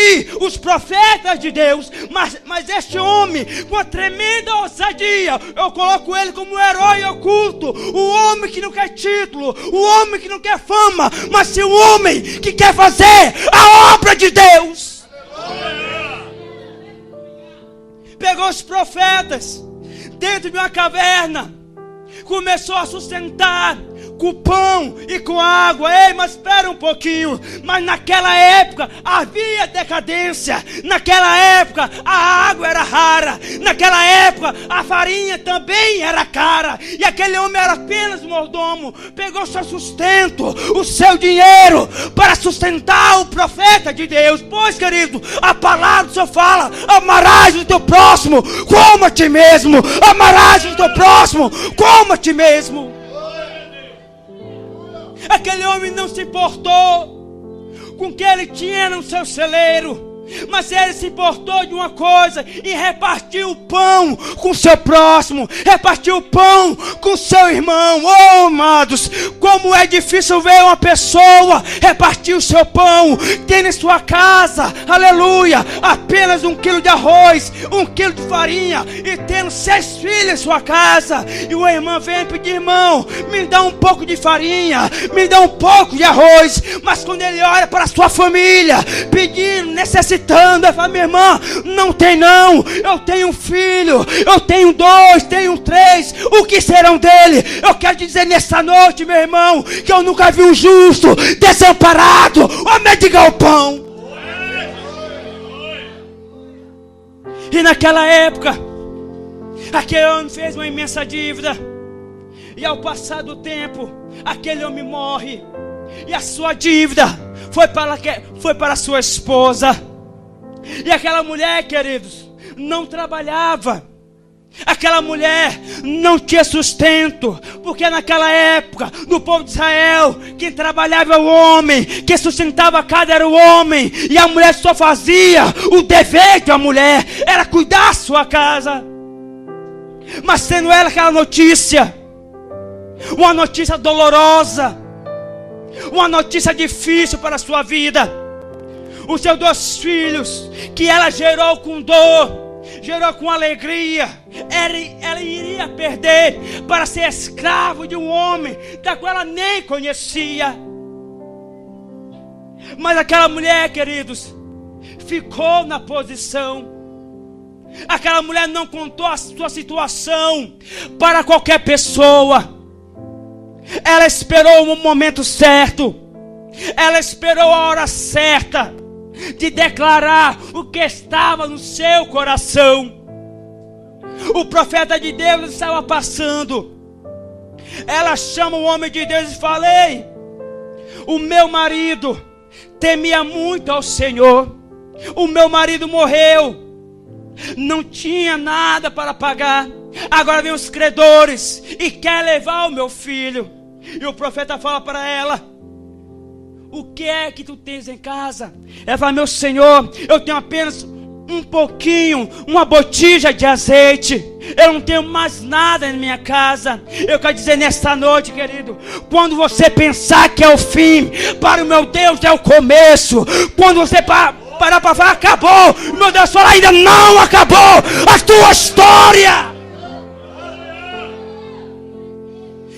ferir os profetas de Deus. Mas este homem, com a tremenda ousadia, eu coloco ele como um herói oculto. O homem que não quer título, o homem que não quer fama, mas sim o homem que quer fazer a obra de Deus. Pegou os profetas dentro de uma caverna, começou a sustentar com pão e com água. Ei, mas espera um pouquinho. Mas naquela época havia decadência. Naquela época a água era rara. Naquela época a farinha também era cara. E aquele homem era apenas mordomo. Pegou seu sustento, o seu dinheiro, para sustentar o profeta de Deus. Pois, querido, a palavra do Senhor fala: amarás o teu próximo como a ti mesmo. Amarás o teu próximo como a ti mesmo. Aquele homem não se importou com o que ele tinha no seu celeiro, mas ele se importou de uma coisa: e repartiu o pão com o seu próximo, repartiu o pão com o seu irmão. Oh, amados, como é difícil ver uma pessoa repartir o seu pão, tendo em sua casa, aleluia, apenas 1 quilo de arroz, 1 quilo de farinha, e tendo 6 filhos em sua casa, e o irmão vem pedir: irmão, me dá um pouco de farinha, me dá um pouco de arroz. Mas quando ele olha para a sua família, pedindo, necessitando, ele fala: minha irmã, não tem não, eu tenho um filho, eu tenho 2, tenho 3, o que serão dele? Eu quero dizer nessa noite, meu irmão, que eu nunca vi um justo desamparado ou mendigar o pão. E naquela época, aquele homem fez uma imensa dívida, e ao passar do tempo, aquele homem morre, e a sua dívida foi para a sua esposa. E aquela mulher, queridos, não trabalhava. Aquela mulher não tinha sustento, porque naquela época, no povo de Israel, quem trabalhava era o homem, quem sustentava a casa era o homem, e a mulher só fazia o dever da mulher, era cuidar da sua casa. Mas tendo ela aquela notícia, uma notícia dolorosa, uma notícia difícil para a sua vida: os seus 2 filhos, que ela gerou com dor, gerou com alegria, ela iria perder para ser escravo de um homem da qual ela nem conhecia. Mas aquela mulher, queridos, ficou na posição. Aquela mulher não contou a sua situação para qualquer pessoa. Ela esperou o momento certo, ela esperou a hora certa de declarar o que estava no seu coração. O profeta de Deus estava passando. Ela chama o homem de Deus e fala: ei, o meu marido temia muito ao Senhor, o meu marido morreu, não tinha nada para pagar, agora vem os credores e quer levar o meu filho. E o profeta fala para ela: o que é que tu tens em casa? Ela fala: meu Senhor, eu tenho apenas um pouquinho, uma botija de azeite, eu não tenho mais nada em minha casa. Eu quero dizer nesta noite, querido, quando você pensar que é o fim, para o meu Deus é o começo. Quando você parar para falar acabou, meu Deus fala: ainda não acabou a tua história.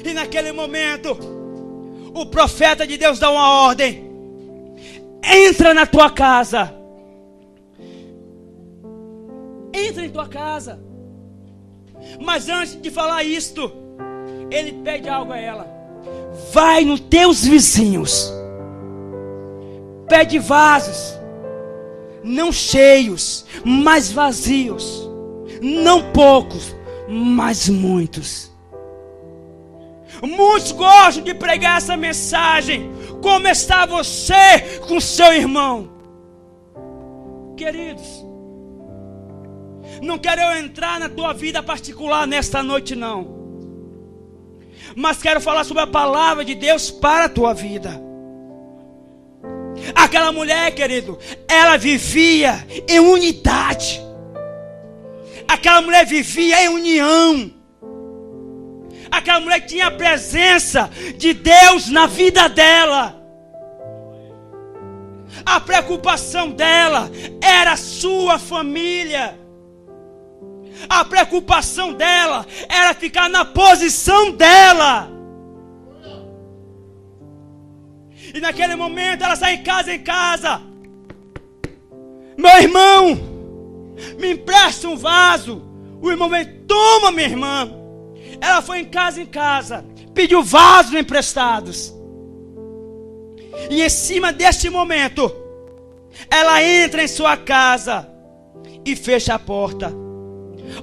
E naquele momento, o profeta de Deus dá uma ordem: entra na tua casa. Entra em tua casa. Mas antes de falar isto, ele pede algo a ela: vai nos teus vizinhos, pede vasos, não cheios, mas vazios, não poucos, mas muitos. Muitos gostam de pregar essa mensagem: como está você com seu irmão? Queridos, não quero eu entrar na tua vida particular nesta noite não, mas quero falar sobre a palavra de Deus para a tua vida. Aquela mulher, querido, ela vivia em unidade. Aquela mulher vivia em união. Aquela mulher tinha a presença de Deus na vida dela. A preocupação dela era a sua família. A preocupação dela era ficar na posição dela. E naquele momento ela sai em casa. Meu irmão, me empresta um vaso. O irmão vem, toma, minha irmã. Ela foi em casa, pediu vasos emprestados. E em cima deste momento, ela entra em sua casa e fecha a porta.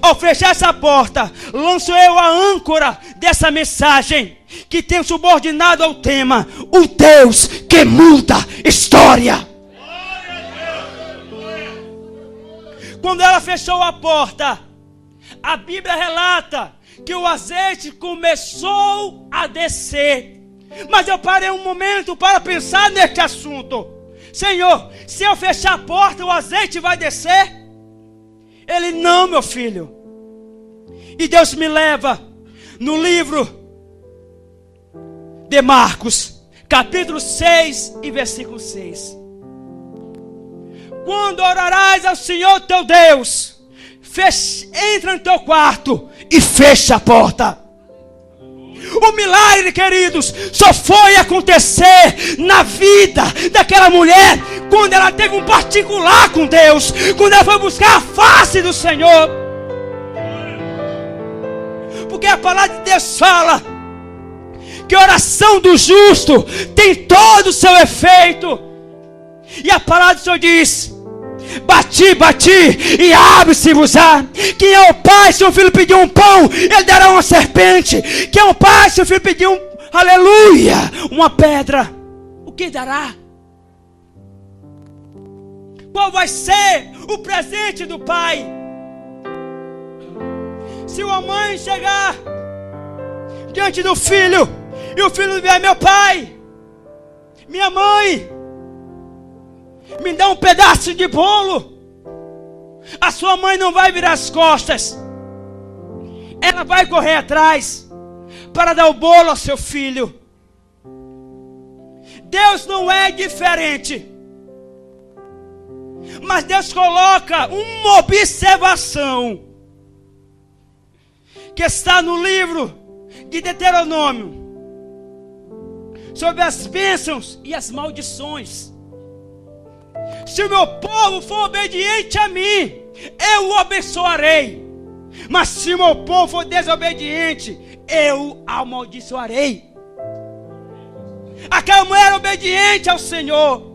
Ao fechar essa porta, lanço eu a âncora dessa mensagem, que tem subordinado ao tema: o Deus que muda história. Quando ela fechou a porta, a Bíblia relata que o azeite começou a descer. Mas eu parei um momento para pensar neste assunto. Senhor, se eu fechar a porta, o azeite vai descer? Ele: não, meu filho. E Deus me leva no livro de Marcos, capítulo 6 e versículo 6. Quando orarás ao Senhor teu Deus, entra no teu quarto e fecha a porta. O milagre, queridos, só foi acontecer na vida daquela mulher quando ela teve um particular com Deus, quando ela foi buscar a face do Senhor. Porque a palavra de Deus fala que a oração do justo tem todo o seu efeito. E a palavra do Senhor diz: bati, e abre-se-vos-á. Quem é o pai, se o filho pedir um pão, ele dará uma serpente. Quem é o pai, se o filho pedir aleluia, uma pedra, o que dará? Qual vai ser o presente do pai? Se uma mãe chegar diante do filho e o filho vier: meu pai, minha mãe, me dá um pedaço de bolo. A sua mãe não vai virar as costas. Ela vai correr atrás para dar o bolo ao seu filho. Deus não é diferente. Mas Deus coloca uma observação que está no livro de Deuteronômio sobre as bênçãos e as maldições. Se o meu povo for obediente a mim, eu o abençoarei. Mas se o meu povo for desobediente, eu o amaldiçoarei. Aquela mulher era obediente ao Senhor.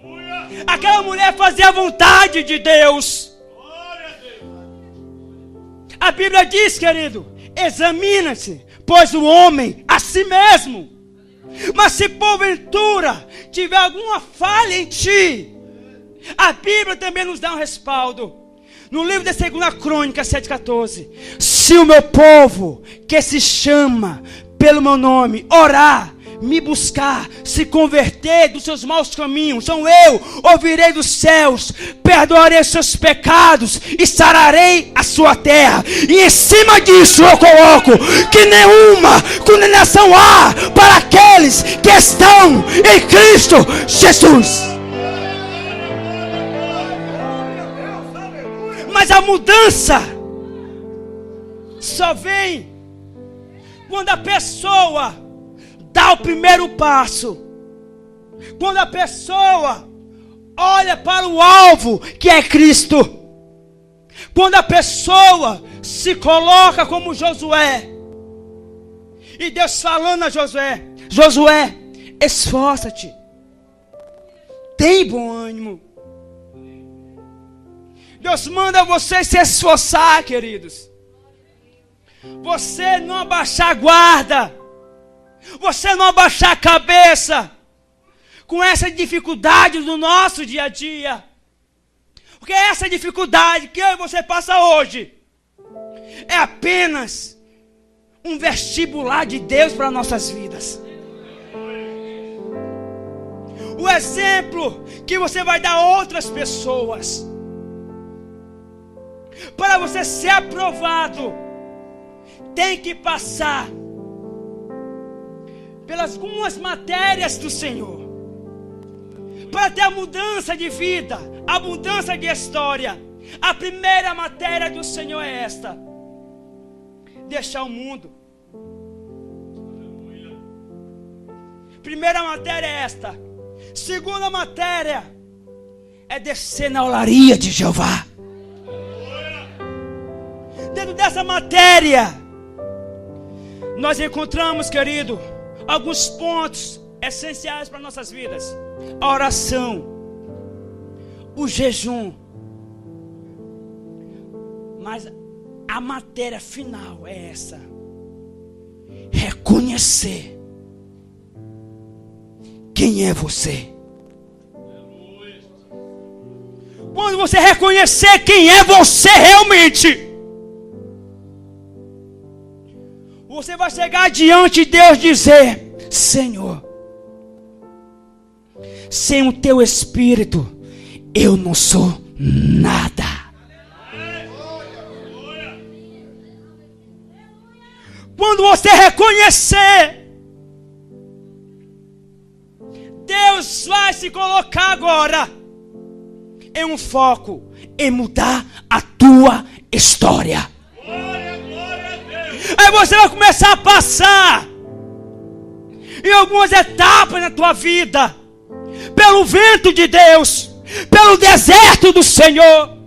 Aleluia. Aquela mulher fazia a vontade de Deus. A Bíblia diz, querido: examina-se, pois o homem a si mesmo. Mas se porventura tiver alguma falha em ti, a Bíblia também nos dá um respaldo. No livro de 2 Crônicas 7,14: se o meu povo, que se chama pelo meu nome, orar, me buscar, se converter dos seus maus caminhos, então eu ouvirei dos céus, perdoarei seus pecados e sararei a sua terra. E em cima disso eu coloco que nenhuma condenação há para aqueles que estão em Cristo Jesus. Mas a mudança só vem quando a pessoa dá o primeiro passo. Quando a pessoa olha para o alvo, que é Cristo. Quando a pessoa se coloca como Josué. E Deus falando a Josué: Josué, esforça-te, tem bom ânimo. Deus manda você se esforçar, queridos. Você não abaixar a guarda. Você não abaixar a cabeça com essa dificuldade do nosso dia a dia. Porque essa dificuldade que eu e você passa hoje é apenas um vestibular de Deus para nossas vidas. O exemplo que você vai dar a outras pessoas. Para você ser aprovado, tem que passar pelas algumas matérias do Senhor. para ter a mudança de vida, a mudança de história, a primeira matéria do Senhor é esta: deixar o mundo. Primeira matéria é esta. Segunda matéria é descer na olaria de Jeová. Dentro dessa matéria, nós encontramos, querido, alguns pontos essenciais para nossas vidas: a oração, o jejum. Mas a matéria final é essa: reconhecer quem é você. Quando você reconhecer quem é você realmente, você vai chegar diante de Deus e dizer: Senhor, sem o teu Espírito eu não sou nada. Quando você reconhecer, Deus vai se colocar agora em um foco, em mudar a tua história. Aí você vai começar a passar em algumas etapas na tua vida, pelo vento de Deus, pelo deserto do Senhor.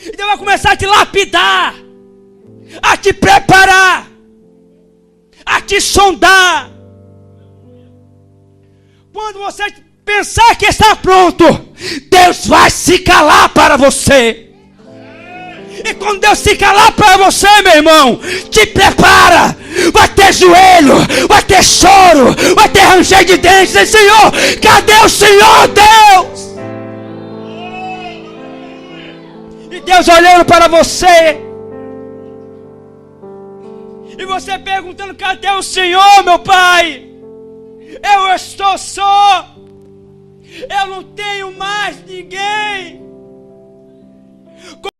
E Deus vai começar a te lapidar, a te preparar, a te sondar. Quando você pensar que está pronto, Deus vai se calar para você. E quando Deus se calar para você, meu irmão, te prepara. Vai ter joelho, vai ter choro, vai ter ranger de dentes. Diz: Senhor, cadê o Senhor Deus? E Deus olhando para você, e você perguntando: cadê o Senhor, meu Pai? Eu estou só.